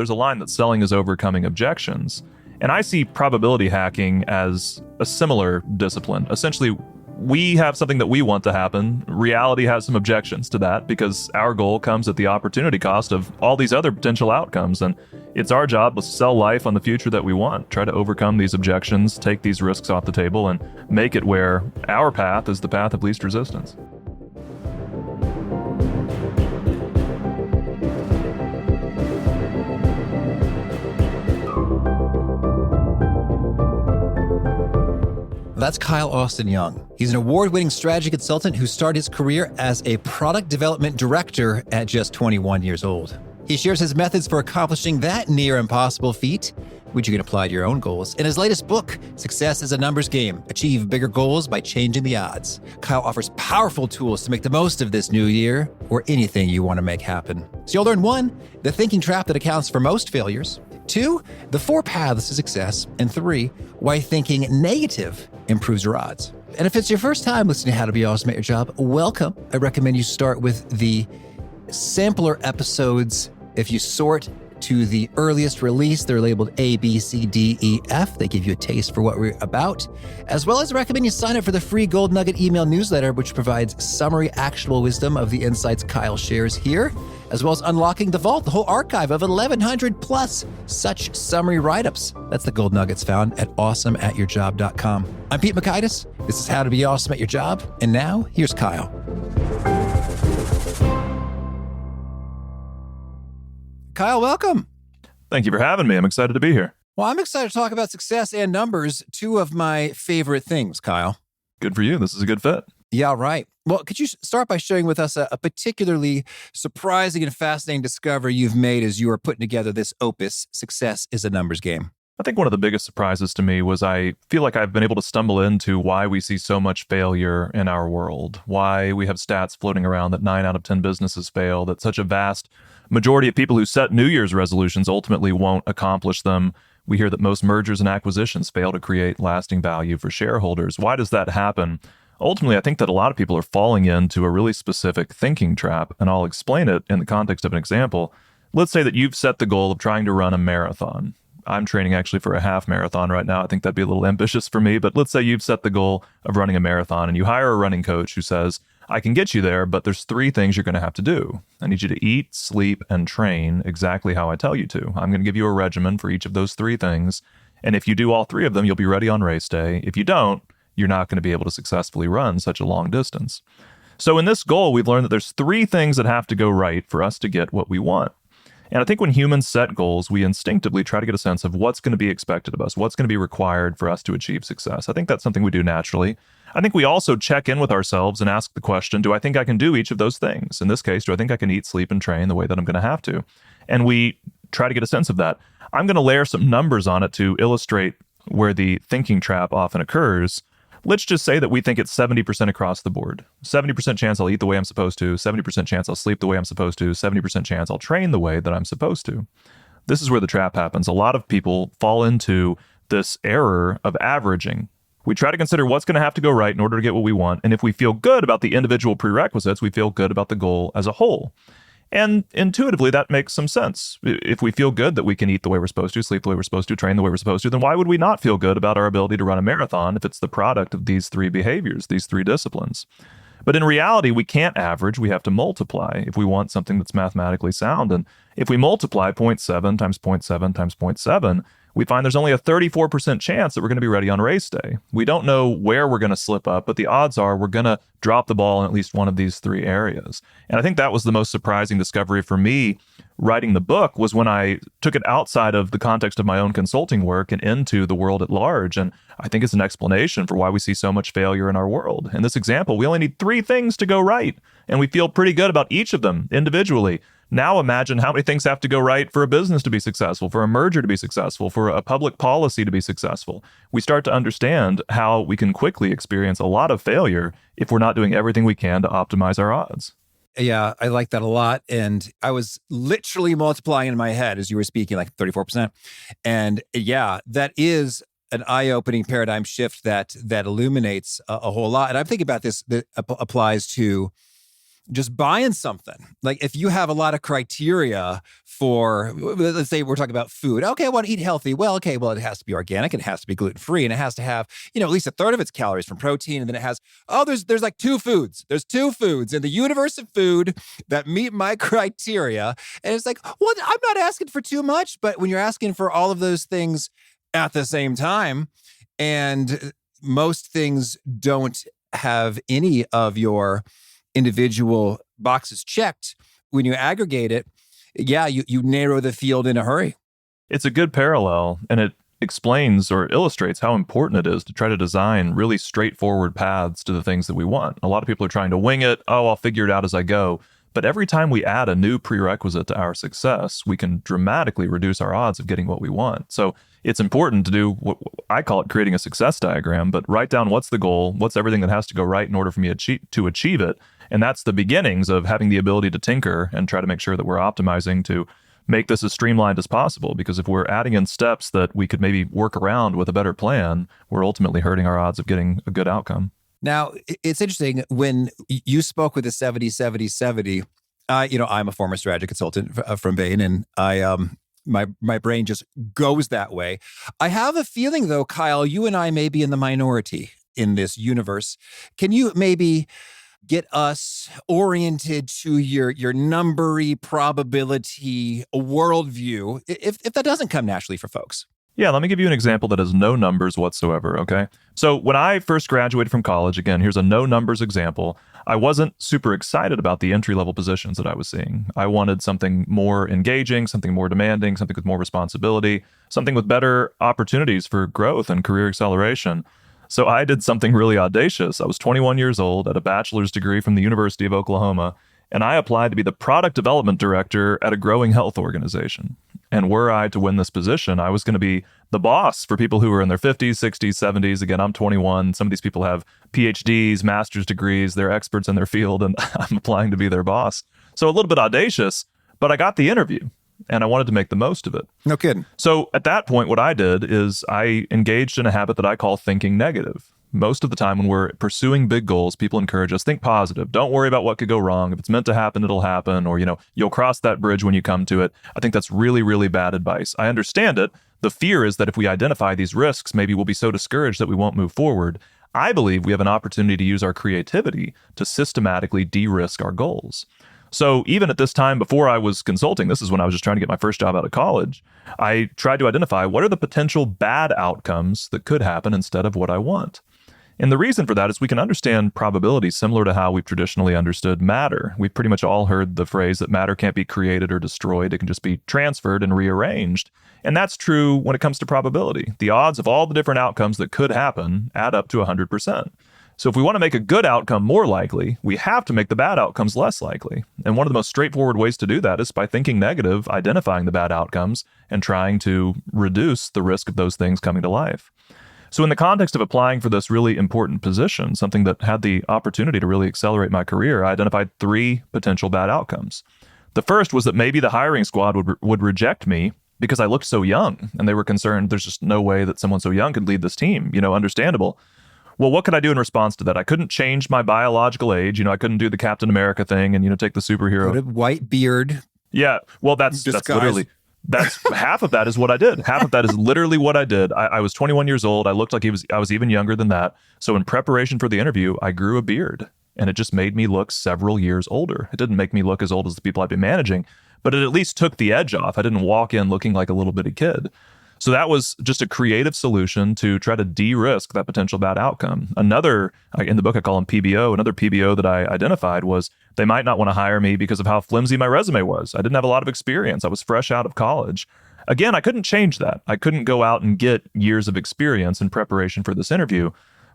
there's a line that selling is overcoming objections. And I see probability hacking as a similar discipline. Essentially, we have something that we want to happen. Reality has some objections to that because our goal comes at the opportunity cost of all these other potential outcomes. And it's our job to sell life on the future that we want, try to overcome these objections, take these risks off the table, and make it where our path is the path of least resistance. That's Kyle Austin Young. He's an award-winning strategy consultant who started his career as a product development director at just 21 years old. He shares his methods for accomplishing that near impossible feat, which you can apply to your own goals, in his latest book, Success is a Numbers Game: Achieve Bigger Goals by Changing the Odds. Kyle offers powerful tools to make the most of this new year or anything you want to make happen. So you'll learn 1, the thinking trap that accounts for most failures; 2, the 4 paths to success; and 3, why thinking negative improves your odds. And if it's your first time listening to How to Be Awesome at Your Job, welcome. I recommend you start with the sampler episodes. If you sort to the earliest release, they're labeled A, B, C, D, E, F. They give you a taste for what we're about. As well as recommend you sign up for the free Gold Nugget email newsletter, which provides summary, actionable wisdom of the insights Kyle shares here, as well as unlocking the vault, the whole archive of 1,100 plus such summary write-ups. That's the gold nuggets found at awesomeatyourjob.com. I'm Pete Mockaitis. This is How to Be Awesome at Your Job. And now, here's Kyle. Kyle, welcome. Thank you for having me. I'm excited to be here. Well, I'm excited to talk about success and numbers, 2 of my favorite things, Kyle. Good for you. This is a good fit. Yeah, right. Well, could you start by sharing with us a particularly surprising and fascinating discovery you've made as you are putting together this opus, Success is a Numbers Game? I think one of the biggest surprises to me was I feel like I've been able to stumble into why we see so much failure in our world, why we have stats floating around that 9 out of 10 businesses fail, that such a vast majority of people who set New Year's resolutions ultimately won't accomplish them. We hear that most mergers and acquisitions fail to create lasting value for shareholders. Why does that happen? Ultimately, I think that a lot of people are falling into a really specific thinking trap, and I'll explain it in the context of an example. Let's say that you've set the goal of trying to run a marathon. I'm training actually for a half marathon right now. I think that'd be a little ambitious for me, but let's say you've set the goal of running a marathon and you hire a running coach who says, I can get you there, but there's 3 things you're going to have to do. I need you to eat, sleep, and train exactly how I tell you to. I'm going to give you a regimen for each of those 3 things. And if you do all 3 of them, you'll be ready on race day. If you don't, you're not going to be able to successfully run such a long distance. So in this goal, we've learned that there's 3 things that have to go right for us to get what we want. And I think when humans set goals, we instinctively try to get a sense of what's going to be expected of us, what's going to be required for us to achieve success. I think that's something we do naturally. I think we also check in with ourselves and ask the question, do I think I can do each of those things? In this case, do I think I can eat, sleep, and train the way that I'm going to have to? And we try to get a sense of that. I'm going to layer some numbers on it to illustrate where the thinking trap often occurs. Let's just say that we think it's 70% across the board. 70% chance I'll eat the way I'm supposed to, 70% chance I'll sleep the way I'm supposed to, 70% chance I'll train the way that I'm supposed to. This is where the trap happens. A lot of people fall into this error of averaging. We try to consider what's going to have to go right in order to get what we want. And if we feel good about the individual prerequisites, we feel good about the goal as a whole. And intuitively, that makes some sense. If we feel good that we can eat the way we're supposed to, sleep the way we're supposed to, train the way we're supposed to, then why would we not feel good about our ability to run a marathon if it's the product of these 3 behaviors, these 3 disciplines? But in reality, we can't average. We have to multiply if we want something that's mathematically sound. And if we multiply 0.7 times 0.7 times 0.7, we find there's only a 34% chance that we're going to be ready on race day. We don't know where we're going to slip up, but the odds are we're going to drop the ball in at least one of these 3 areas. And I think that was the most surprising discovery for me writing the book, was when I took it outside of the context of my own consulting work and into the world at large. And I think it's an explanation for why we see so much failure in our world. In this example, we only need 3 things to go right, and we feel pretty good about each of them individually. Now imagine how many things have to go right for a business to be successful, for a merger to be successful, for a public policy to be successful. We start to understand how we can quickly experience a lot of failure if we're not doing everything we can to optimize our odds. Yeah, I like that a lot. And I was literally multiplying in my head as you were speaking, like 34%. And yeah, that is an eye-opening paradigm shift that illuminates a whole lot. And I'm thinking about this, that applies to just buying something. Like if you have a lot of criteria for, let's say we're talking about food. Okay, I want to eat healthy. Well, it has to be organic, it has to be gluten-free, and it has to have, at least a third of its calories from protein. And then it has, there's like two foods. There's two foods in the universe of food that meet my criteria. And it's like, well, I'm not asking for too much, but when you're asking for all of those things at the same time, and most things don't have any of your individual boxes checked, when you aggregate it, you narrow the field in a hurry. It's a good parallel, and it explains or illustrates how important it is to try to design really straightforward paths to the things that we want. A lot of people are trying to wing it. Oh, I'll figure it out as I go. But every time we add a new prerequisite to our success, we can dramatically reduce our odds of getting what we want. So it's important to do what I call it creating a success diagram, but write down what's the goal, what's everything that has to go right in order for me to achieve it. And that's the beginnings of having the ability to tinker and try to make sure that we're optimizing to make this as streamlined as possible. Because if we're adding in steps that we could maybe work around with a better plan, we're ultimately hurting our odds of getting a good outcome. Now, it's interesting when you spoke with the 70-70-70, I'm a former strategy consultant from Bain, and my brain just goes that way. I have a feeling, though, Kyle, you and I may be in the minority in this universe. Can you maybe get us oriented to your numbery probability worldview, if that doesn't come naturally for folks? Yeah, let me give you an example that has no numbers whatsoever, okay? So when I first graduated from college, again, here's a no numbers example. I wasn't super excited about the entry-level positions that I was seeing. I wanted something more engaging, something more demanding, something with more responsibility, something with better opportunities for growth and career acceleration. So I did something really audacious. I was 21 years old, at a bachelor's degree from the University of Oklahoma, and I applied to be the product development director at a growing health organization. And were I to win this position, I was going to be the boss for people who are in their 50s, 60s, 70s. Again, I'm 21. Some of these people have PhDs, master's degrees. They're experts in their field, and I'm applying to be their boss. So a little bit audacious, but I got the interview, and I wanted to make the most of it. No kidding. So at that point, what I did is I engaged in a habit that I call thinking negative. Most of the time when we're pursuing big goals, people encourage us, think positive. Don't worry about what could go wrong. If it's meant to happen, it'll happen. Or, you'll cross that bridge when you come to it. I think that's really, really bad advice. I understand it. The fear is that if we identify these risks, maybe we'll be so discouraged that we won't move forward. I believe we have an opportunity to use our creativity to systematically de-risk our goals. So even at this time, before I was consulting, this is when I was just trying to get my first job out of college, I tried to identify what are the potential bad outcomes that could happen instead of what I want. And the reason for that is we can understand probability similar to how we've traditionally understood matter. We've pretty much all heard the phrase that matter can't be created or destroyed. It can just be transferred and rearranged. And that's true when it comes to probability. The odds of all the different outcomes that could happen add up to 100%. So if we want to make a good outcome more likely, we have to make the bad outcomes less likely. And one of the most straightforward ways to do that is by thinking negative, identifying the bad outcomes, and trying to reduce the risk of those things coming to life. So in the context of applying for this really important position, something that had the opportunity to really accelerate my career, I identified 3 potential bad outcomes. The first was that maybe the hiring squad would reject me because I looked so young, and they were concerned there's just no way that someone so young could lead this team, understandable. Well, what could I do in response to that? I couldn't change my biological age. I couldn't do the Captain America thing and, take the superhero. Put a white beard. Yeah, well, that's literally... That's half of that is what I did. Half of that is literally what I did. I was 21 years old. I looked like I was even younger than that. So in preparation for the interview, I grew a beard, and it just made me look several years older. It didn't make me look as old as the people I'd been managing, but it at least took the edge off. I didn't walk in looking like a little bitty kid. So that was just a creative solution to try to de-risk that potential bad outcome. Another, in the book I call them PBO, another PBO that I identified was they might not want to hire me because of how flimsy my resume was. I didn't have a lot of experience. I was fresh out of college. Again, I couldn't change that. I couldn't go out and get years of experience in preparation for this interview,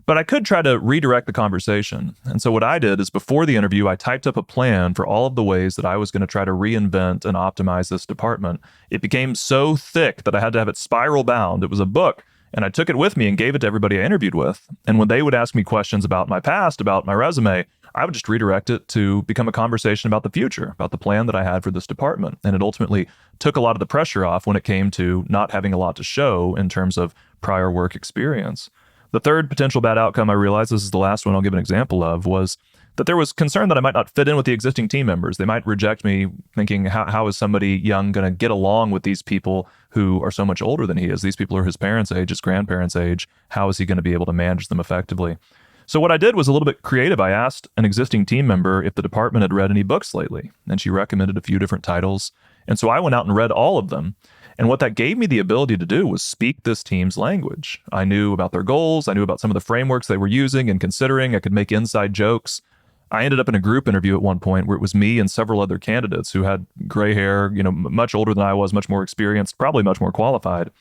but I could try to redirect the conversation. And so what I did is before the interview, I typed up a plan for all of the ways that I was going to try to reinvent and optimize this department. It became so thick that I had to have it spiral bound. It was a book, and I took it with me and gave it to everybody I interviewed with. And when they would ask me questions about my past, about my resume, I would just redirect it to become a conversation about the future, about the plan that I had for this department. And it ultimately took a lot of the pressure off when it came to not having a lot to show in terms of prior work experience. The third potential bad outcome I realized, this is the last one I'll give an example of, was that there was concern that I might not fit in with the existing team members. They might reject me, thinking, how is somebody young going to get along with these people who are so much older than he is? These people are his parents' age, his grandparents' age. How is he going to be able to manage them effectively? So what I did was a little bit creative. I asked an existing team member if the department had read any books lately, and she recommended a few different titles. And so I went out and read all of them. And what that gave me the ability to do was speak this team's language. I knew about their goals. I knew about some of the frameworks they were using and considering. I could make inside jokes. I ended up in a group interview at one point where it was me and several other candidates who had gray hair, much older than I was, much more experienced, probably much more qualified.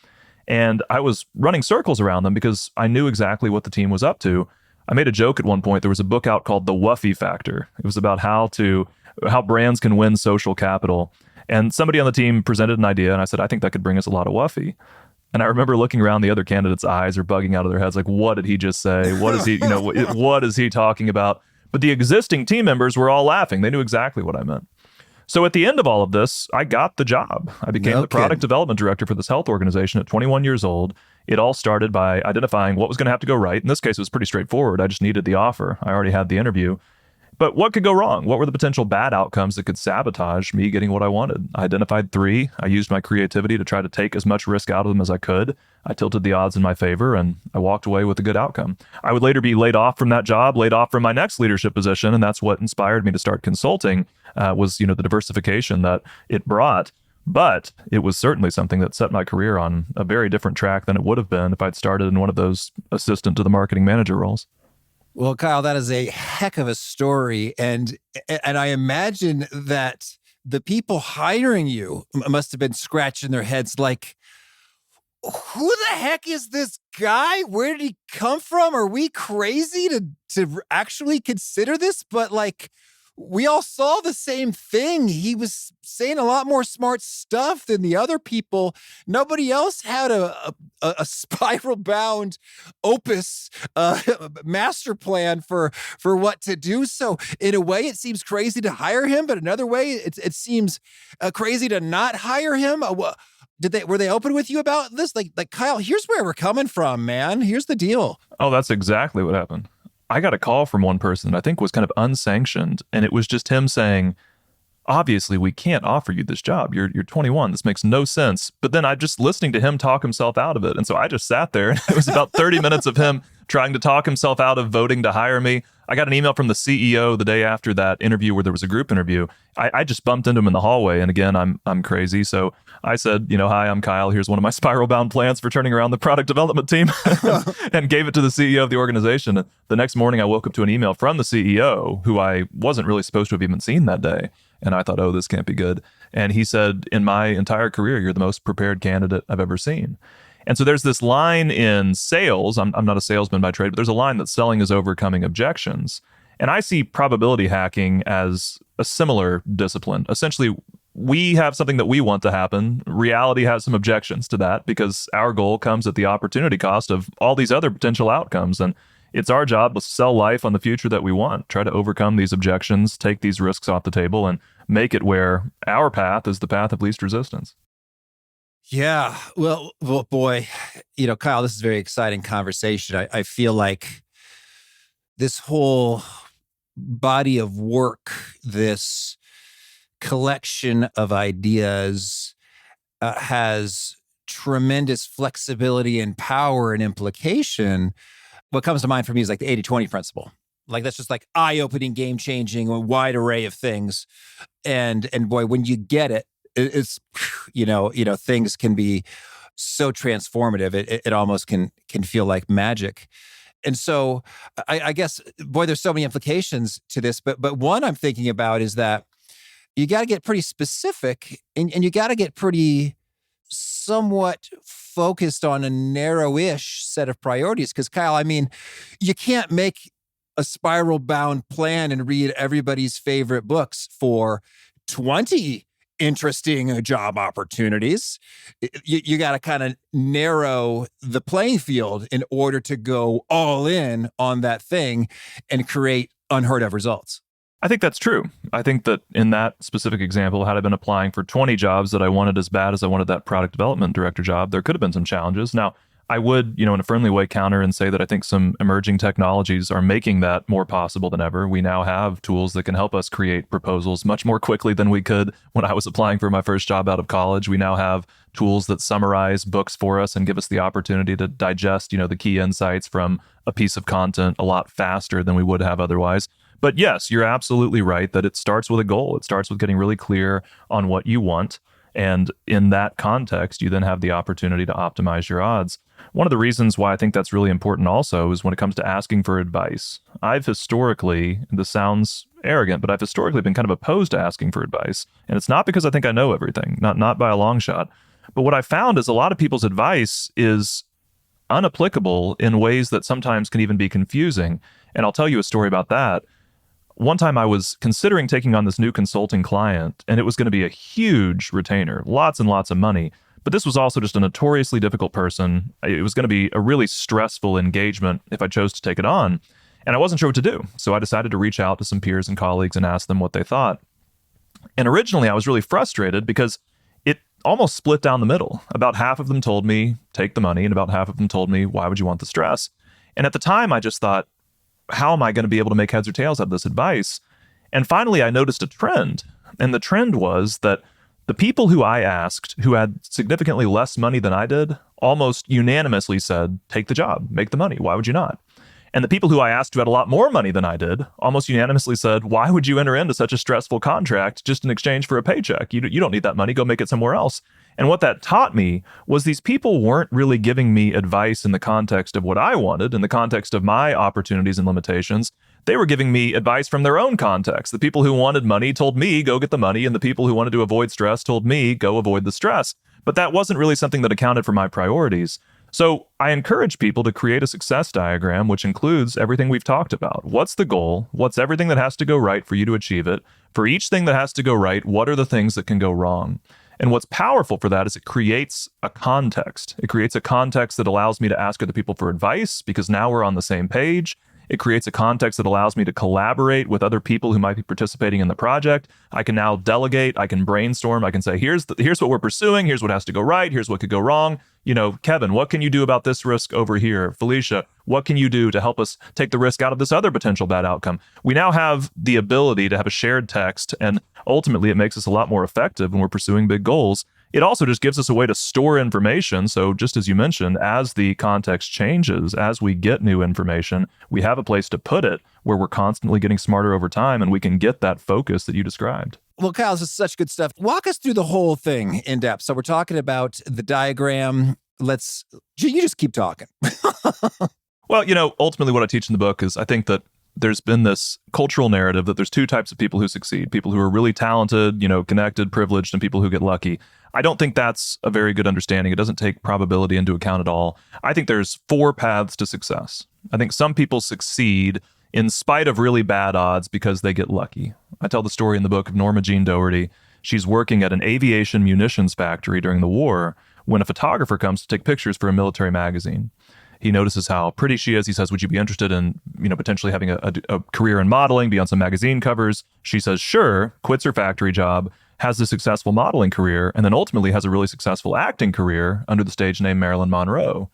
And I was running circles around them because I knew exactly what the team was up to. I made a joke at one point. There was a book out called The Wuffy Factor. It was about how brands can win social capital. And somebody on the team presented an idea, and I said, I think that could bring us a lot of wuffy. And I remember looking around, the other candidates' eyes are bugging out of their heads, like, what did he just say? What is he, what is he talking about? But the existing team members were all laughing. They knew exactly what I meant. So at the end of all of this, I got the job. I became the product development director for this health organization at 21 years old. It all started by identifying what was going to have to go right. In this case, it was pretty straightforward. I just needed the offer. I already had the interview. But what could go wrong? What were the potential bad outcomes that could sabotage me getting what I wanted? I identified 3. I used my creativity to try to take as much risk out of them as I could. I tilted the odds in my favor, and I walked away with a good outcome. I would later be laid off from that job, laid off from my next leadership position, and that's what inspired me to start consulting, was the diversification that it brought. But it was certainly something that set my career on a very different track than it would have been if I'd started in one of those assistant to the marketing manager roles. Well, Kyle, that is a heck of a story. And I imagine that the people hiring you must have been scratching their heads like, who the heck is this guy? Where did he come from? Are we crazy to actually consider this? But we all saw the same thing. He was saying a lot more smart stuff than the other people. Nobody else had a spiral-bound opus master plan for what to do. So in a way, it seems crazy to hire him, but another way, it seems crazy to not hire him. Were they open with you about this? Like Kyle, here's where we're coming from, man. Here's the deal. Oh, that's exactly what happened. I got a call from one person that I think was kind of unsanctioned, and it was just him saying, obviously, we can't offer you this job. You're 21. This makes no sense. But then I just listening to him talk himself out of it. And so I just sat there, and it was about 30 minutes of him trying to talk himself out of voting to hire me. I got an email from the CEO the day after that interview where there was a group interview. I just bumped into him in the hallway. And again, I'm crazy. So I said, hi, I'm Kyle. Here's one of my spiral bound plans for turning around the product development team and gave it to the CEO of the organization. And the next morning I woke up to an email from the CEO who I wasn't really supposed to have even seen that day. And I thought, oh, this can't be good. And he said, in my entire career, you're the most prepared candidate I've ever seen. And so there's this line in sales. I'm not a salesman by trade, but there's a line that selling is overcoming objections. And I see probability hacking as a similar discipline. Essentially, we have something that we want to happen. Reality has some objections to that because our goal comes at the opportunity cost of all these other potential outcomes. And it's our job to sell life on the future that we want, try to overcome these objections, take these risks off the table, and make it where our path is the path of least resistance. Yeah. Well, boy, Kyle, this is a very exciting conversation. I feel like this whole body of work, this collection of ideas has tremendous flexibility and power and implication. What comes to mind for me is like the 80-20 principle. Like that's just like eye-opening, game-changing, a wide array of things. And boy, when you get it, it's, things can be so transformative. It almost can feel like magic. And so I guess, boy, there's so many implications to this, but one I'm thinking about is that you got to get pretty specific and you got to get pretty somewhat focused on a narrow-ish set of priorities. Because Kyle, I mean, you can't make a spiral-bound plan and read everybody's favorite books for 20 interesting job opportunities. You got to kind of narrow the playing field in order to go all in on that thing and create unheard of results. I think that's true. I think that in that specific example, had I been applying for 20 jobs that I wanted as bad as I wanted that product development director job, there could have been some challenges. Now, I would, in a friendly way counter and say that I think some emerging technologies are making that more possible than ever. We now have tools that can help us create proposals much more quickly than we could when I was applying for my first job out of college. We now have tools that summarize books for us and give us the opportunity to digest, the key insights from a piece of content a lot faster than we would have otherwise. But yes, you're absolutely right that it starts with a goal. It starts with getting really clear on what you want. And in that context, you then have the opportunity to optimize your odds. One of the reasons why I think that's really important also is when it comes to asking for advice. I've historically, this sounds arrogant, but I've historically been kind of opposed to asking for advice. And it's not because I think I know everything, not by a long shot. But what I found is a lot of people's advice is unapplicable in ways that sometimes can even be confusing. And I'll tell you a story about that. One time I was considering taking on this new consulting client, and it was going to be a huge retainer, lots and lots of money. But this was also just a notoriously difficult person. It was going to be a really stressful engagement if I chose to take it on. And I wasn't sure what to do. So I decided to reach out to some peers and colleagues and ask them what they thought. And originally I was really frustrated because it almost split down the middle. About half of them told me, take the money, and about half of them told me, why would you want the stress? And at the time I just thought, how am I going to be able to make heads or tails out of this advice? And finally, I noticed a trend. And the trend was that the people who I asked who had significantly less money than I did almost unanimously said, take the job, make the money. Why would you not? And the people who I asked who had a lot more money than I did almost unanimously said, why would you enter into such a stressful contract just in exchange for a paycheck? You don't need that money. Go make it somewhere else. And what that taught me was these people weren't really giving me advice in the context of what I wanted, in the context of my opportunities and limitations. They were giving me advice from their own context. The people who wanted money told me, go get the money. And the people who wanted to avoid stress told me, go avoid the stress. But that wasn't really something that accounted for my priorities. So I encourage people to create a success diagram, which includes everything we've talked about. What's the goal? What's everything that has to go right for you to achieve it? For each thing that has to go right, what are the things that can go wrong? And what's powerful for that is it creates a context. It creates a context that allows me to ask other people for advice because now we're on the same page. It creates a context that allows me to collaborate with other people who might be participating in the project. I can now delegate. I can brainstorm. I can say, here's what we're pursuing. Here's what has to go right. Here's what could go wrong. Kevin, what can you do about this risk over here? Felicia, what can you do to help us take the risk out of this other potential bad outcome? We now have the ability to have a shared text, and ultimately it makes us a lot more effective when we're pursuing big goals. It also just gives us a way to store information. So just as you mentioned, as the context changes, as we get new information, we have a place to put it where we're constantly getting smarter over time and we can get that focus that you described. Well, Kyle, this is such good stuff. Walk us through the whole thing in depth. So we're talking about the diagram. You just keep talking. Well, ultimately what I teach in the book is I think that there's been this cultural narrative that there's two types of people who succeed, people who are really talented, connected, privileged, and people who get lucky. I don't think that's a very good understanding. It doesn't take probability into account at all. I think there's 4 paths to success. I think some people succeed in spite of really bad odds because they get lucky. I tell the story in the book of Norma Jean Doherty. She's working at an aviation munitions factory during the war when a photographer comes to take pictures for a military magazine. He notices how pretty she is. He says, would you be interested in, potentially having a career in modeling, be on some magazine covers? She says, sure, quits her factory job, has a successful modeling career, and then ultimately has a really successful acting career under the stage name Marilyn Monroe.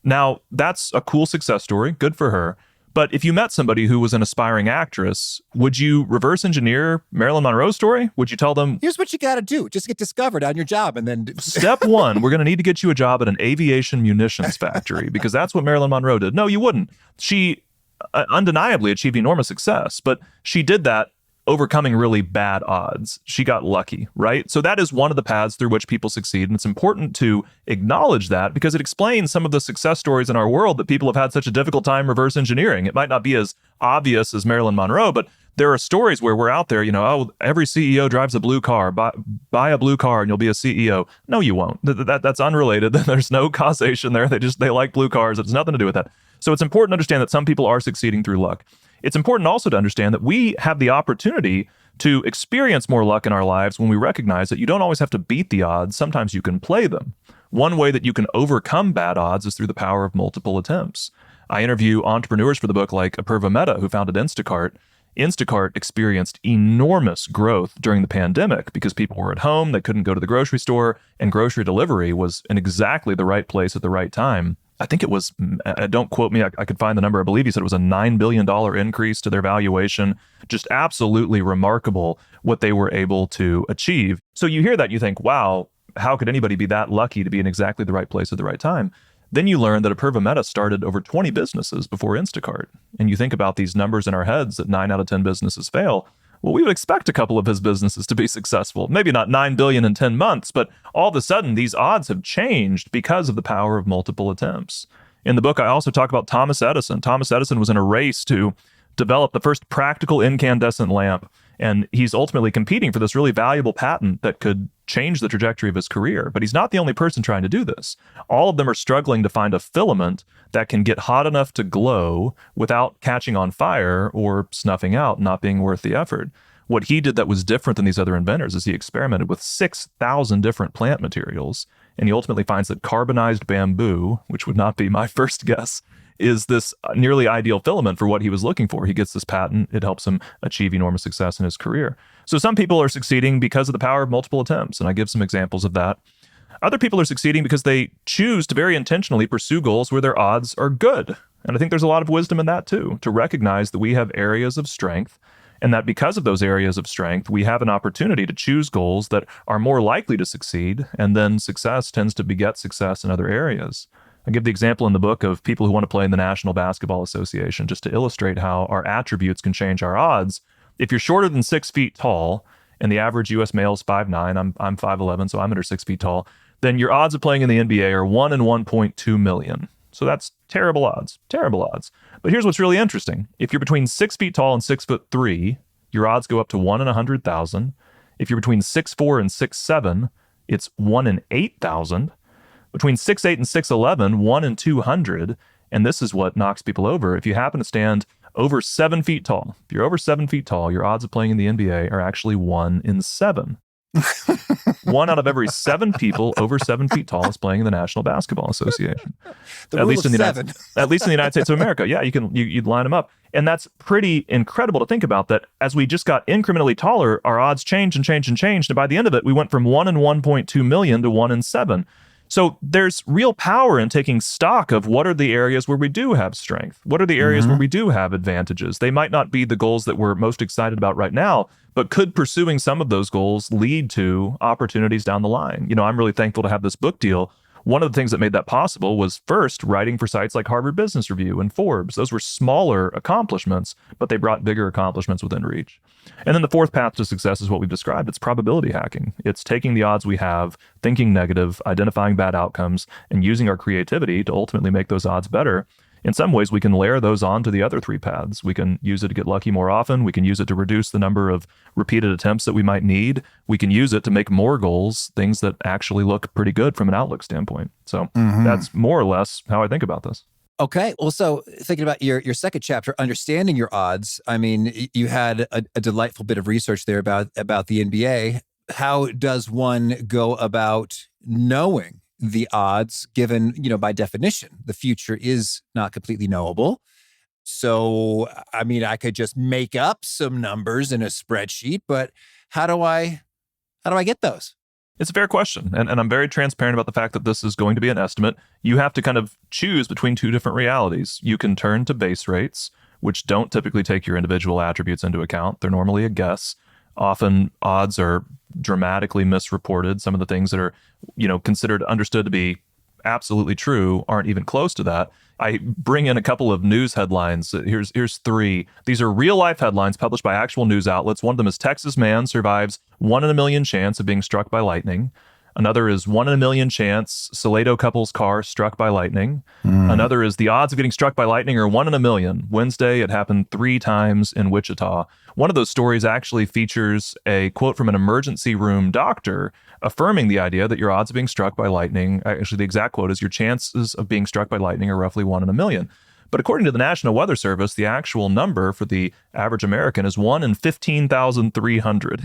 Now, that's a cool success story. Good for her. But if you met somebody who was an aspiring actress, would you reverse engineer Marilyn Monroe's story? Would you tell them, here's what you got to do. Just get discovered on your job. And then step 1, we're going to need to get you a job at an aviation munitions factory because that's what Marilyn Monroe did. No, you wouldn't. She undeniably achieved enormous success, but she did that overcoming really bad odds. She got lucky, right? So that is one of the paths through which people succeed. And it's important to acknowledge that because it explains some of the success stories in our world that people have had such a difficult time reverse engineering. It might not be as obvious as Marilyn Monroe, but there are stories where we're out there, every CEO drives a blue car, buy a blue car and you'll be a CEO. No, you won't. That's unrelated. There's no causation there. They like blue cars. It has nothing to do with that. So it's important to understand that some people are succeeding through luck. It's important also to understand that we have the opportunity to experience more luck in our lives when we recognize that you don't always have to beat the odds. Sometimes you can play them. One way that you can overcome bad odds is through the power of multiple attempts. I interview entrepreneurs for the book like Apurva Mehta, who founded Instacart, Instacart experienced enormous growth during the pandemic because people were at home, they couldn't go to the grocery store, and grocery delivery was in exactly the right place at the right time. I think it was, don't quote me, I could find the number. I believe he said it was a $9 billion increase to their valuation. Just absolutely remarkable what they were able to achieve. So you hear that, you think, wow, how could anybody be that lucky to be in exactly the right place at the right time? Then you learn that Apurva Mehta started over 20 businesses before Instacart. And you think about these numbers in our heads that 9 out of 10 businesses fail. Well, we would expect a couple of his businesses to be successful. Maybe not 9 billion in 10 months, but all of a sudden these odds have changed because of the power of multiple attempts. In the book, I also talk about Thomas Edison. Thomas Edison was in a race to develop the first practical incandescent lamp. And he's ultimately competing for this really valuable patent that could change the trajectory of his career. But he's not the only person trying to do this. All of them are struggling to find a filament that can get hot enough to glow without catching on fire or snuffing out, not being worth the effort. What he did that was different than these other inventors is he experimented with 6,000 different plant materials. And he ultimately finds that carbonized bamboo, which would not be my first guess, is this nearly ideal filament for what he was looking for. He gets this patent. It helps him achieve enormous success in his career. So some people are succeeding because of the power of multiple attempts, and I give some examples of that. Other people are succeeding because they choose to very intentionally pursue goals where their odds are good. And I think there's a lot of wisdom in that too, to recognize that we have areas of strength, and that because of those areas of strength, we have an opportunity to choose goals that are more likely to succeed, and then success tends to beget success in other areas. I give the example in the book of people who want to play in the National Basketball Association, just to illustrate how our attributes can change our odds. If you're shorter than 6 feet tall, and the average U.S. male is 5'9", I'm 5'11", so I'm under 6 feet tall, then your odds of playing in the NBA are 1 in 1.2 million. So that's terrible odds. But here's what's really interesting. If you're between 6 feet tall and 6'3", your odds go up to 1 in 100,000. If you're between 6'4" and 6'7", it's 1 in 8,000. Between 6'8" and 6'11", 1 in 200, and this is what knocks people over. If you happen to stand over 7 feet tall, if you're over 7 feet tall, your odds of playing in the NBA are actually 1 in 7. 1 out of every 7 people over 7 feet tall is playing in the National Basketball Association. At least in the United States of America. Yeah, you'd line them up. And that's pretty incredible to think about, that as we just got incrementally taller, our odds changed and changed and changed. And by the end of it, we went from 1 in 1.2 million to 1 in 7. So there's real power in taking stock of what are the areas where we do have strength. What are the areas where we do have advantages? They might not be the goals that we're most excited about right now, but could pursuing some of those goals lead to opportunities down the line? You know, I'm really thankful to have this book deal. One of the things that made that possible was first writing for sites like Harvard Business Review and Forbes. Those were smaller accomplishments, but they brought bigger accomplishments within reach. And then the fourth path to success is what we've described. It's probability hacking. It's taking the odds we have, thinking negative, identifying bad outcomes, and using our creativity to ultimately make those odds better. In some ways, we can layer those onto the other 3 paths. We can use it to get lucky more often. We can use it to reduce the number of repeated attempts that we might need. We can use it to make more goals, things that actually look pretty good from an outlook standpoint. So that's more or less how I think about this. Okay. Well, so thinking about your second chapter, understanding your odds, I mean, you had a delightful bit of research there about the NBA. How does one go about knowing the odds, given, by definition, the future is not completely knowable? So, I mean, I could just make up some numbers in a spreadsheet, but how do I get those? It's a fair question. And I'm very transparent about the fact that this is going to be an estimate. You have to kind of choose between 2 different realities. You can turn to base rates, which don't typically take your individual attributes into account. They're normally a guess. Often odds are dramatically misreported. Some of the things that are, understood to be absolutely true aren't even close to that. I bring in a couple of news headlines. Here's 3. These are real life headlines published by actual news outlets. One of them is Texas man survives 1 in a million chance of being struck by lightning. Another is 1 in a million chance Salado couple's car struck by lightning. Another is the odds of getting struck by lightning are 1 in a million. Wednesday, it happened 3 times in Wichita. One of those stories actually features a quote from an emergency room doctor affirming the idea that your odds of being struck by lightning, actually the exact quote is, your chances of being struck by lightning are roughly 1 in a million. But according to the National Weather Service, the actual number for the average American is 1 in 15,300.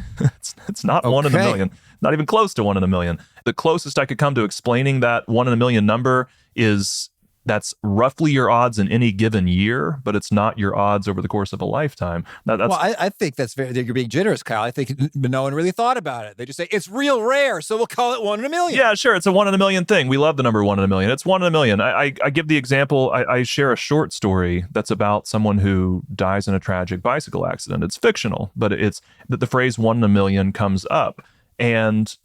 It's not 1 in a million, not even close to 1 in a million. The closest I could come to explaining that 1 in a million number is That's roughly your odds in any given year, but it's not your odds over the course of a lifetime. Well, I think you're being generous, Kyle. I think no one really thought about it. They just say it's real rare, so we'll call it 1 in a million. Yeah, sure. It's a 1 in a million thing. We love the number 1 in a million. It's 1 in a million. I give the example. I share a short story that's about someone who dies in a tragic bicycle accident. It's fictional, but it's that the phrase 1 in a million comes up. And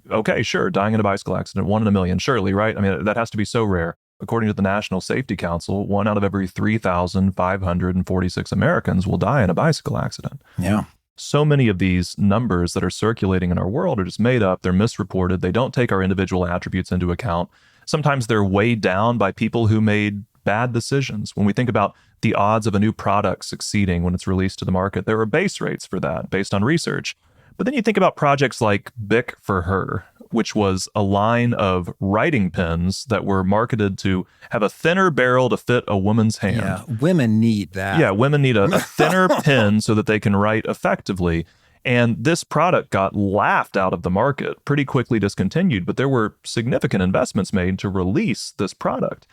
okay, sure, dying in a bicycle accident, 1 in a million, surely, right? I mean, that has to be so rare. According to the National Safety Council, 1 out of every 3,546 Americans will die in a bicycle accident. Yeah. So many of these numbers that are circulating in our world are just made up. They're misreported. They don't take our individual attributes into account. Sometimes they're weighed down by people who made bad decisions. When we think about the odds of a new product succeeding when it's released to the market, there are base rates for that based on research. But then you think about projects like Bic for Her, which was a line of writing pens that were marketed to have a thinner barrel to fit a woman's hand. Yeah, women need that. Yeah, women need a thinner pen so that they can write effectively. And this product got laughed out of the market, pretty quickly discontinued, but there were significant investments made to release this product.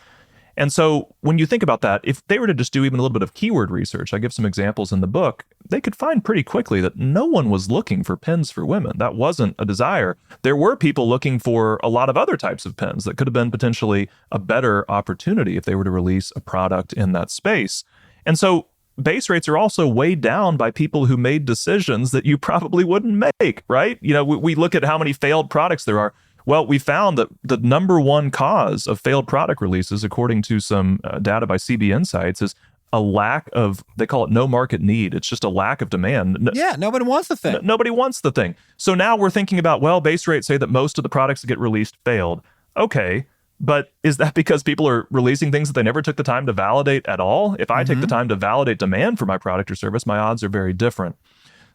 And so when you think about that, if they were to just do even a little bit of keyword research, I give some examples in the book, they could find pretty quickly that no one was looking for pens for women. That wasn't a desire. There were people looking for a lot of other types of pens that could have been potentially a better opportunity if they were to release a product in that space. And so base rates are also weighed down by people who made decisions that you probably wouldn't make, right? You know, we look at how many failed products there are. Well, we found that the number one cause of failed product releases, according to some data by CB Insights, is a lack of, they call it no market need. It's just a lack of demand. Yeah, nobody wants the thing. Nobody wants the thing. So now we're thinking about, well, base rates say that most of the products that get released failed. Okay, but is that because people are releasing things that they never took the time to validate at all? If I take the time to validate demand for my product or service, my odds are very different.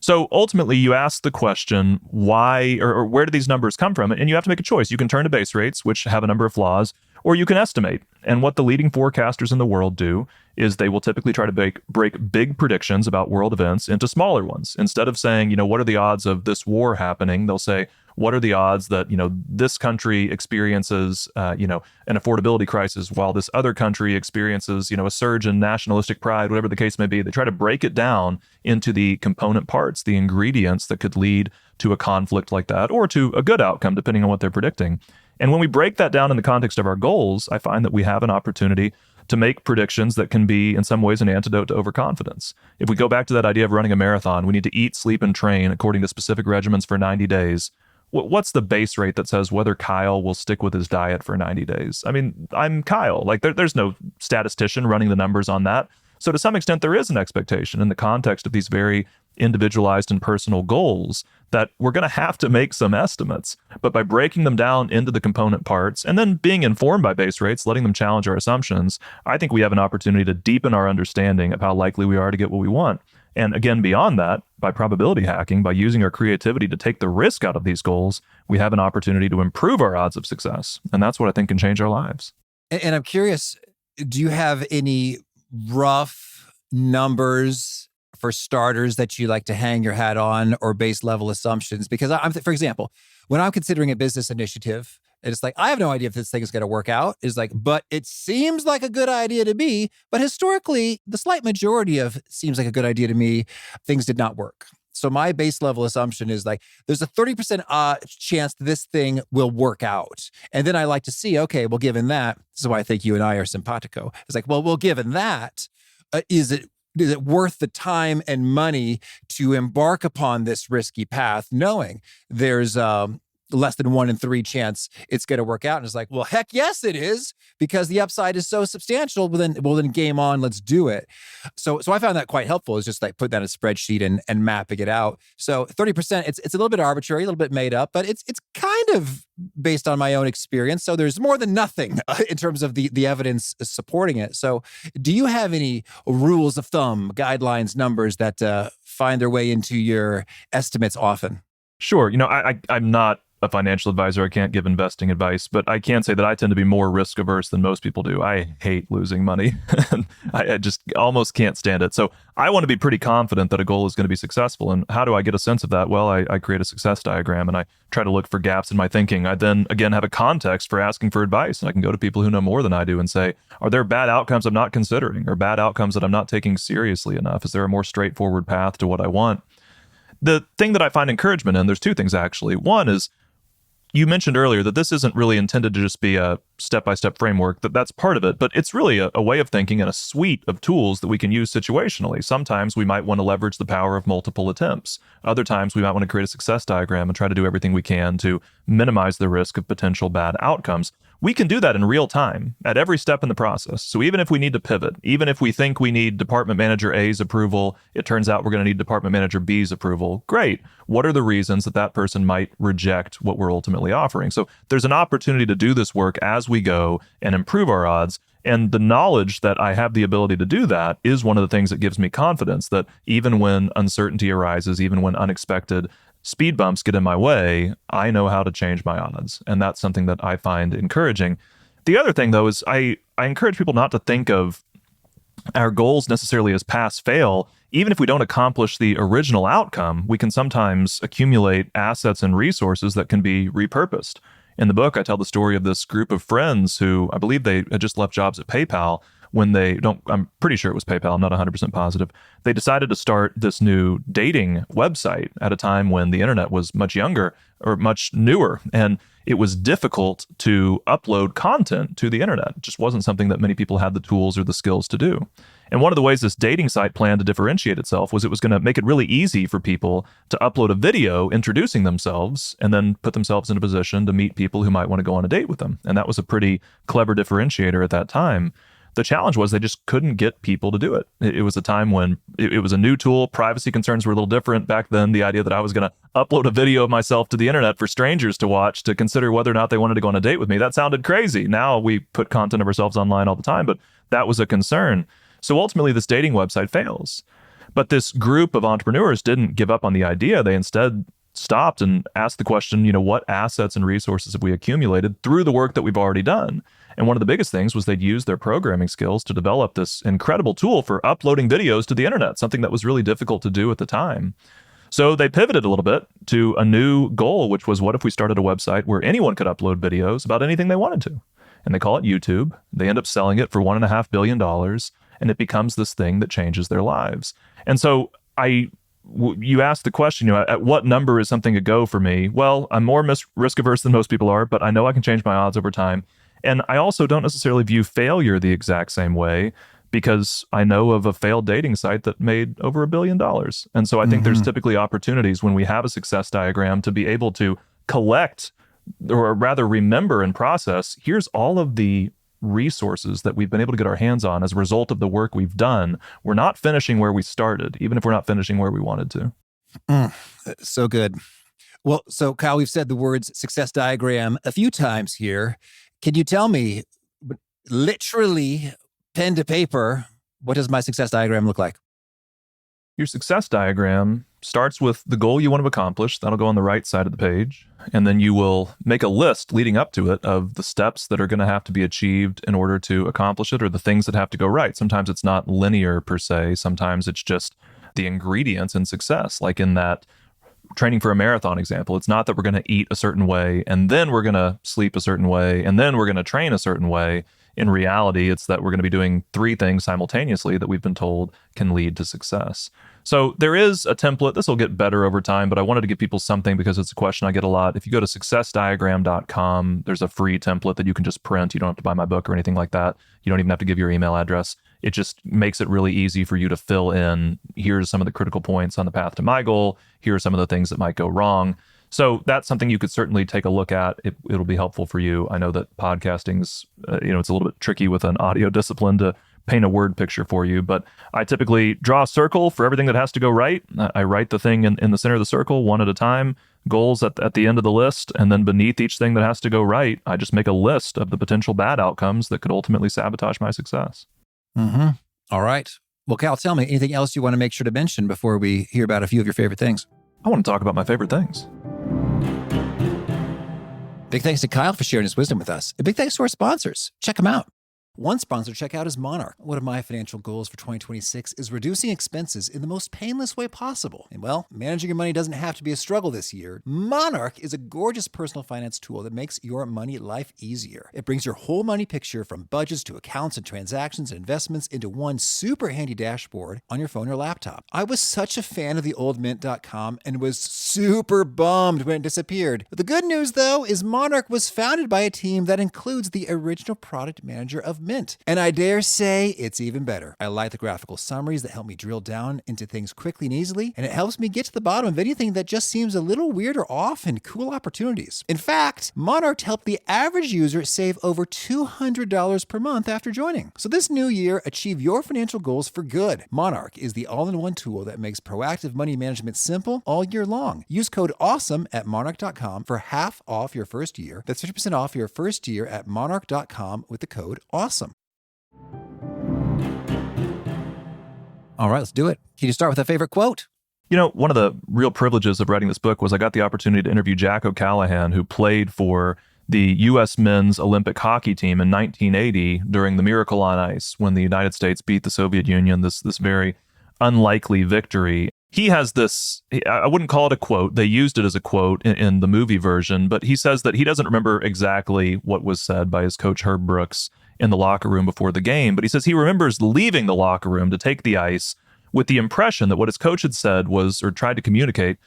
So ultimately, you ask the question, why or where do these numbers come from? And you have to make a choice. You can turn to base rates, which have a number of flaws, or you can estimate. And what the leading forecasters in the world do is they will typically try to break big predictions about world events into smaller ones. Instead of saying, what are the odds of this war happening? They'll say, what are the odds that, this country experiences, an affordability crisis while this other country experiences, a surge in nationalistic pride, whatever the case may be. They try to break it down into the component parts, the ingredients that could lead to a conflict like that or to a good outcome, depending on what they're predicting. And when we break that down in the context of our goals, I find that we have an opportunity to make predictions that can be, in some ways, an antidote to overconfidence. If we go back to that idea of running a marathon, we need to eat, sleep, and train according to specific regimens for 90 days. What's the base rate that says whether Kyle will stick with his diet for 90 days? I mean, I'm Kyle. Like, there's no statistician running the numbers on that. So to some extent, there is an expectation in the context of these very individualized and personal goals that we're going to have to make some estimates. But by breaking them down into the component parts and then being informed by base rates, letting them challenge our assumptions, I think we have an opportunity to deepen our understanding of how likely we are to get what we want. And again, beyond that, by probability hacking, by using our creativity to take the risk out of these goals, we have an opportunity to improve our odds of success. And that's what I think can change our lives. And I'm curious, do you have any rough numbers for starters that you like to hang your hat on or base level assumptions? Because for example, when I'm considering a business initiative, it's like, I have no idea if this thing is going to work out. It's like, but it seems like a good idea to me. But historically, the slight majority of seems like a good idea to me, things did not work. So my base level assumption is like, there's a 30% chance this thing will work out. And then I like to see, okay, well, given that, this is why I think you and I are simpatico. It's like, well, given that, is it worth the time and money to embark upon this risky path, knowing there's less than 1 in 3 chance it's going to work out? And it's like, well, heck yes, it is, because the upside is so substantial. Well, then game on, let's do it. So I found that quite helpful. It's just like put that in a spreadsheet and mapping it out. So 30%, it's a little bit arbitrary, a little bit made up, but it's kind of based on my own experience. So there's more than nothing in terms of the evidence supporting it. So do you have any rules of thumb, guidelines, numbers that find their way into your estimates often? Sure. I'm not a financial advisor. I can't give investing advice, but I can say that I tend to be more risk averse than most people do. I hate losing money. I just almost can't stand it. So I want to be pretty confident that a goal is going to be successful. And how do I get a sense of that? Well, I create a success diagram and I try to look for gaps in my thinking. I then, again, have a context for asking for advice. And I can go to people who know more than I do and say, are there bad outcomes I'm not considering or bad outcomes that I'm not taking seriously enough? Is there a more straightforward path to what I want? The thing that I find encouragement in, there's two things actually. One is, you mentioned earlier that this isn't really intended to just be a step-by-step framework, that's part of it, but it's really a way of thinking and a suite of tools that we can use situationally. Sometimes we might want to leverage the power of multiple attempts. Other times we might want to create a success diagram and try to do everything we can to minimize the risk of potential bad outcomes. We can do that in real time at every step in the process. So even if we need to pivot, even if we think we need Department Manager A's approval, it turns out we're going to need Department Manager B's approval. Great. What are the reasons that that person might reject what we're ultimately offering? So there's an opportunity to do this work as we go and improve our odds. And the knowledge that I have the ability to do that is one of the things that gives me confidence that even when uncertainty arises, even when unexpected speed bumps get in my way, I know how to change my odds. And that's something that I find encouraging. The other thing, though, is I encourage people not to think of our goals necessarily as pass-fail. Even if we don't accomplish the original outcome, we can sometimes accumulate assets and resources that can be repurposed. In the book, I tell the story of this group of friends who, I believe they had just left jobs at PayPal when I'm pretty sure it was PayPal, I'm not 100% positive. They decided to start this new dating website at a time when the internet was much younger or much newer. And it was difficult to upload content to the internet. It just wasn't something that many people had the tools or the skills to do. And one of the ways this dating site planned to differentiate itself was it was going to make it really easy for people to upload a video introducing themselves and then put themselves in a position to meet people who might want to go on a date with them. And that was a pretty clever differentiator at that time. The challenge was they just couldn't get people to do it. It was a time when it was a new tool. Privacy concerns were a little different back then. The idea that I was going to upload a video of myself to the internet for strangers to watch to consider whether or not they wanted to go on a date with me, that sounded crazy. Now we put content of ourselves online all the time, but that was a concern. So ultimately, this dating website fails. But this group of entrepreneurs didn't give up on the idea. They instead stopped and asked the question, what assets and resources have we accumulated through the work that we've already done? And one of the biggest things was they'd use their programming skills to develop this incredible tool for uploading videos to the internet, something that was really difficult to do at the time. So they pivoted a little bit to a new goal, which was, what if we started a website where anyone could upload videos about anything they wanted to? And they call it YouTube. They end up selling it for $1.5 billion, and it becomes this thing that changes their lives. And so you asked the question, at what number is something a go for me? Well, I'm more risk averse than most people are, but I know I can change my odds over time. And I also don't necessarily view failure the exact same way, because I know of a failed dating site that made over $1 billion. And so I think there's typically opportunities when we have a success diagram to be able to collect, or rather remember and process, here's all of the resources that we've been able to get our hands on as a result of the work we've done. We're not finishing where we started, even if we're not finishing where we wanted to. So good. Well, so Kyle, we've said the words success diagram a few times here. Can you tell me, literally, pen to paper, what does my success diagram look like? Your success diagram starts with the goal you want to accomplish. That'll go on the right side of the page. And then you will make a list leading up to it of the steps that are going to have to be achieved in order to accomplish it, or the things that have to go right. Sometimes it's not linear per se. Sometimes it's just the ingredients in success, like in that training for a marathon example. It's not that we're going to eat a certain way and then we're going to sleep a certain way and then we're going to train a certain way. In reality, it's that we're going to be doing 3 things simultaneously that we've been told can lead to success. So there is a template. This will get better over time, but I wanted to give people something because it's a question I get a lot. If you go to successdiagram.com, there's a free template that you can just print. You don't have to buy my book or anything like that. You don't even have to give your email address. It just makes it really easy for you to fill in, here's some of the critical points on the path to my goal. Here are some of the things that might go wrong. So that's something you could certainly take a look at. It'll be helpful for you. I know that podcasting's, it's a little bit tricky with an audio discipline to paint a word picture for you, but I typically draw a circle for everything that has to go right. I write the thing in the center of the circle, one at a time, goals at the end of the list, and then beneath each thing that has to go right, I just make a list of the potential bad outcomes that could ultimately sabotage my success. All right. Well, Cal, tell me, anything else you want to make sure to mention before we hear about a few of your favorite things? I want to talk about my favorite things. Big thanks to Kyle for sharing his wisdom with us. And big thanks to our sponsors. Check them out. One sponsor to check out is Monarch. One of my financial goals for 2026 is reducing expenses in the most painless way possible. And well, managing your money doesn't have to be a struggle this year. Monarch is a gorgeous personal finance tool that makes your money life easier. It brings your whole money picture from budgets to accounts and transactions and investments into one super handy dashboard on your phone or laptop. I was such a fan of the old Mint.com and was super bummed when it disappeared. But the good news, though, is Monarch was founded by a team that includes the original product manager of Mint. And I dare say it's even better. I like the graphical summaries that help me drill down into things quickly and easily, and it helps me get to the bottom of anything that just seems a little weird or off and cool opportunities. In fact, Monarch helped the average user save over $200 per month after joining. So this new year, achieve your financial goals for good. Monarch is the all-in-one tool that makes proactive money management simple all year long. Use code AWESOME at monarch.com for half off your first year. That's 50% off your first year at monarch.com with the code AWESOME. All right, let's do it. Can you start with a favorite quote? You know, one of the real privileges of writing this book was I got the opportunity to interview Jack O'Callahan, who played for the U.S. men's Olympic hockey team in 1980 during the Miracle on Ice when the United States beat the Soviet Union, this very unlikely victory. He has this, I wouldn't call it a quote. They used it as a quote in the movie version, but he says that he doesn't remember exactly what was said by his coach, Herb Brooks, in the locker room before the game. But he says he remembers leaving the locker room to take the ice with the impression that what his coach had said was, or tried to communicate,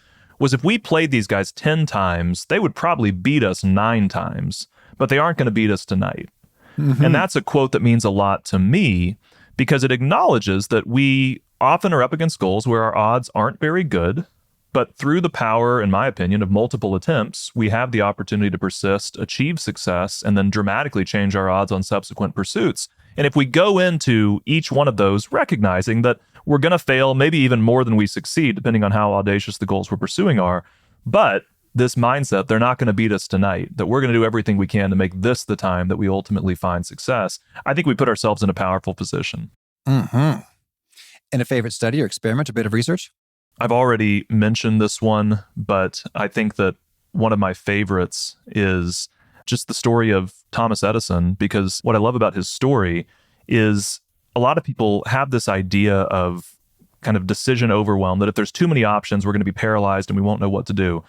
was if we played these guys 10 times, they would probably beat us 9 times, but they aren't going to beat us tonight. Mm-hmm. And that's a quote that means a lot to me because it acknowledges that we often are up against goals where our odds aren't very good, but through the power, in my opinion, of multiple attempts, we have the opportunity to persist, achieve success, and then dramatically change our odds on subsequent pursuits. And if we go into each one of those recognizing that we're going to fail, maybe even more than we succeed, depending on how audacious the goals we're pursuing are, but this mindset, they're not going to beat us tonight, that we're going to do everything we can to make this the time that we ultimately find success, I think we put ourselves in a powerful position. Mm-hmm. And a favorite study or experiment, a bit of research? I've already mentioned this one, but I think that one of my favorites is just the story of Thomas Edison, because what I love about his story is a lot of people have this idea of kind of decision overwhelm, that if there's too many options, we're going to be paralyzed and we won't know what to do.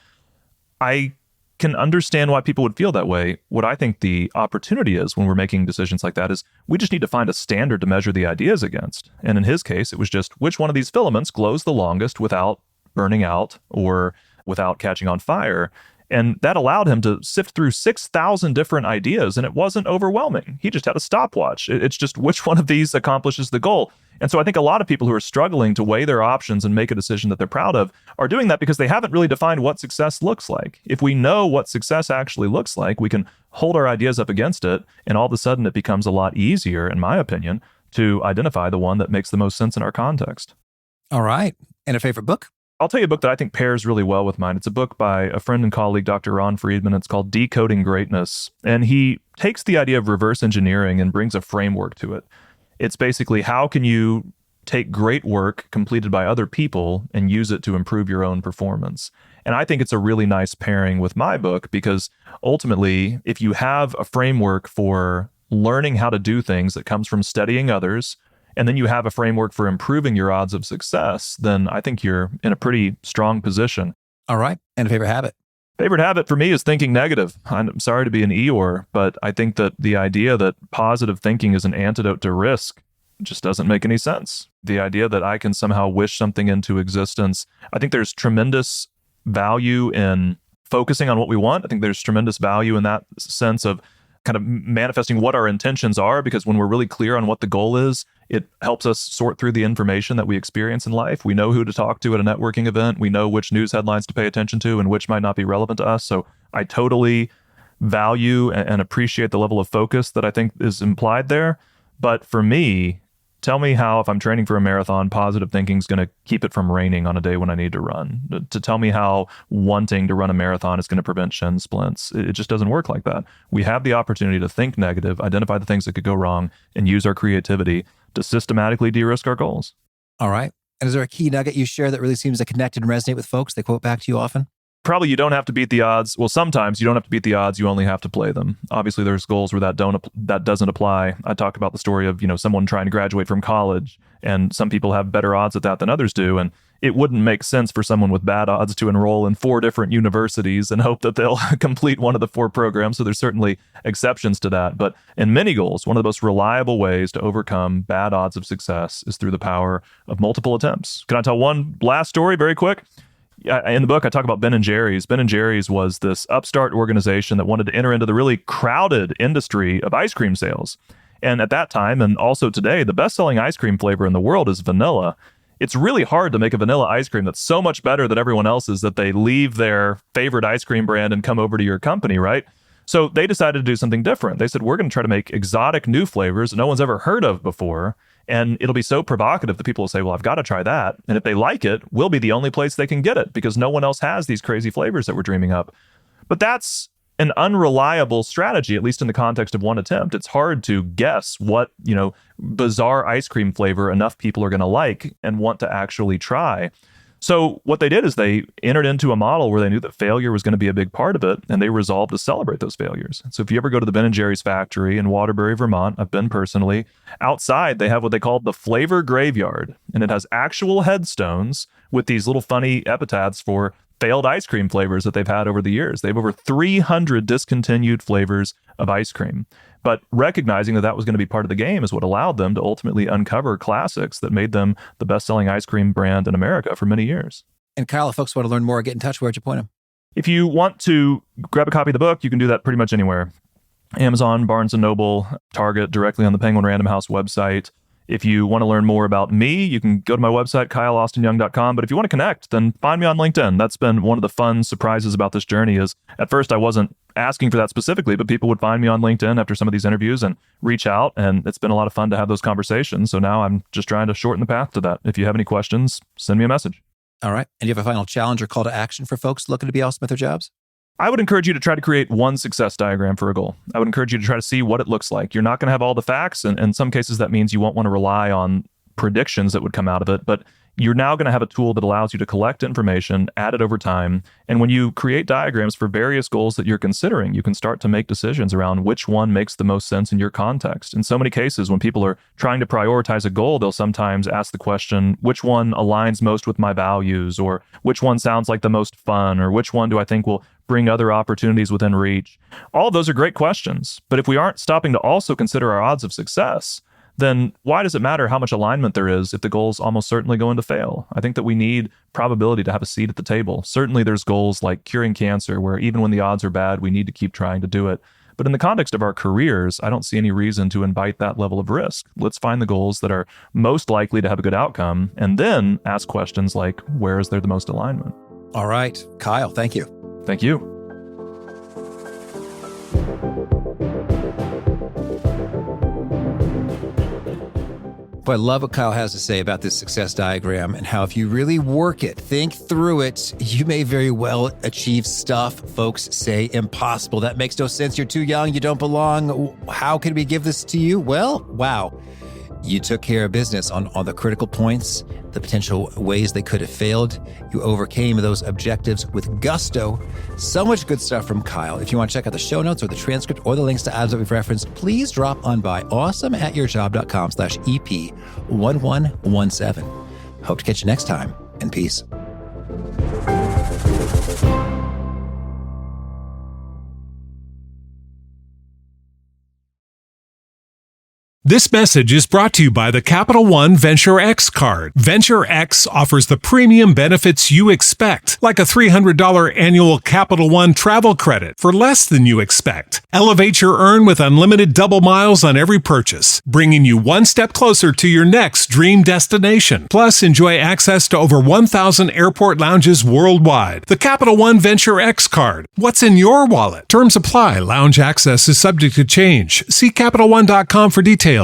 I can understand why people would feel that way. What I think the opportunity is when we're making decisions like that is we just need to find a standard to measure the ideas against. And in his case, it was just which one of these filaments glows the longest without burning out or without catching on fire. And that allowed him to sift through 6,000 different ideas, and it wasn't overwhelming. He just had a stopwatch. It's just which one of these accomplishes the goal. And so I think a lot of people who are struggling to weigh their options and make a decision that they're proud of are doing that because they haven't really defined what success looks like. If we know what success actually looks like, we can hold our ideas up against it, and all of a sudden it becomes a lot easier, in my opinion, to identify the one that makes the most sense in our context. All right. And a favorite book? I'll tell you a book that I think pairs really well with mine. It's a book by a friend and colleague, Dr. Ron Friedman. It's called Decoding Greatness. And he takes the idea of reverse engineering and brings a framework to it. It's basically how can you take great work completed by other people and use it to improve your own performance. And I think it's a really nice pairing with my book because ultimately, if you have a framework for learning how to do things that comes from studying others, and then you have a framework for improving your odds of success, then I think you're in a pretty strong position. All right. And a favorite habit? Favorite habit for me is thinking negative. I'm sorry to be an Eeyore, but I think that the idea that positive thinking is an antidote to risk just doesn't make any sense. The idea that I can somehow wish something into existence, I think there's tremendous value in focusing on what we want. I think there's tremendous value in that sense of kind of manifesting what our intentions are, because when we're really clear on what the goal is, it helps us sort through the information that we experience in life. We know who to talk to at a networking event. We know which news headlines to pay attention to and which might not be relevant to us. So I totally value and appreciate the level of focus that I think is implied there. But for me, tell me how, if I'm training for a marathon, positive thinking is going to keep it from raining on a day when I need to run. To tell me how wanting to run a marathon is going to prevent shin splints. It just doesn't work like that. We have the opportunity to think negative, identify the things that could go wrong, and use our creativity to systematically de-risk our goals. All right. And is there a key nugget you share that really seems to connect and resonate with folks? They quote back to you often? probably you don't have to beat the odds. Well, sometimes you don't have to beat the odds. You only have to play them. Obviously, there's goals where that doesn't apply. I talk about the story of, someone trying to graduate from college, and some people have better odds at that than others do. And it wouldn't make sense for someone with bad odds to enroll in 4 different universities and hope that they'll complete one of the 4 programs. So there's certainly exceptions to that. But in many goals, one of the most reliable ways to overcome bad odds of success is through the power of multiple attempts. Can I tell one last story very quick? In the book, I talk about Ben & Jerry's. Ben & Jerry's was this upstart organization that wanted to enter into the really crowded industry of ice cream sales. And at that time, and also today, the best-selling ice cream flavor in the world is vanilla. It's really hard to make a vanilla ice cream that's so much better than everyone else's that they leave their favorite ice cream brand and come over to your company, right? So they decided to do something different. They said, we're going to try to make exotic new flavors no one's ever heard of before. And it'll be so provocative that people will say, well, I've got to try that. And if they like it, we'll be the only place they can get it because no one else has these crazy flavors that we're dreaming up. But that's an unreliable strategy, at least in the context of one attempt. It's hard to guess what, bizarre ice cream flavor enough people are going to like and want to actually try. So what they did is they entered into a model where they knew that failure was going to be a big part of it, and they resolved to celebrate those failures. So if you ever go to the Ben & Jerry's factory in Waterbury, Vermont, I've been personally, outside they have what they call the flavor graveyard, and it has actual headstones with these little funny epitaphs for failed ice cream flavors that they've had over the years. They have over 300 discontinued flavors of ice cream. But recognizing that that was going to be part of the game is what allowed them to ultimately uncover classics that made them the best-selling ice cream brand in America for many years. And Kyle, if folks want to learn more, get in touch, where'd you point them? If you want to grab a copy of the book, you can do that pretty much anywhere. Amazon, Barnes & Noble, Target, directly on the Penguin Random House website. If you want to learn more about me, you can go to my website, kyleaustinyoung.com. But if you want to connect, then find me on LinkedIn. That's been one of the fun surprises about this journey is at first I wasn't asking for that specifically, but people would find me on LinkedIn after some of these interviews and reach out. And it's been a lot of fun to have those conversations. So now I'm just trying to shorten the path to that. If you have any questions, send me a message. All right. And you have a final challenge or call to action for folks looking to be awesome at their jobs? I would encourage you to try to create one success diagram for a goal. I would encourage you to try to see what it looks like. You're not going to have all the facts, and in some cases that means you won't want to rely on predictions that would come out of it, but you're now going to have a tool that allows you to collect information, add it over time, and when you create diagrams for various goals that you're considering, you can start to make decisions around which one makes the most sense in your context. In so many cases, when people are trying to prioritize a goal, they'll sometimes ask the question, which one aligns most with my values, or which one sounds like the most fun, or which one do I think will bring other opportunities within reach? All of those are great questions, but if we aren't stopping to also consider our odds of success, then why does it matter how much alignment there is if the goal's almost certainly going to fail? I think that we need probability to have a seat at the table. Certainly there's goals like curing cancer where even when the odds are bad, we need to keep trying to do it. But in the context of our careers, I don't see any reason to invite that level of risk. Let's find the goals that are most likely to have a good outcome and then ask questions like, where is there the most alignment? All right. Kyle, thank you. Thank you. But I love what Kyle has to say about this success diagram and how if you really work it, think through it, you may very well achieve stuff folks say impossible. That makes no sense. You're too young. You don't belong. How can we give this to you? Well, wow. You took care of business on all the critical points, the potential ways they could have failed. You overcame those objectives with gusto. So much good stuff from Kyle. If you want to check out the show notes or the transcript or the links to items that we've referenced, please drop on by awesomeatyourjob.com/EP1117. Hope to catch you next time, and peace. This message is brought to you by the Capital One Venture X card. Venture X offers the premium benefits you expect, like a $300 annual Capital One travel credit for less than you expect. Elevate your earn with unlimited double miles on every purchase, bringing you one step closer to your next dream destination. Plus, enjoy access to over 1,000 airport lounges worldwide. The Capital One Venture X card. What's in your wallet? Terms apply. Lounge access is subject to change. See CapitalOne.com for details.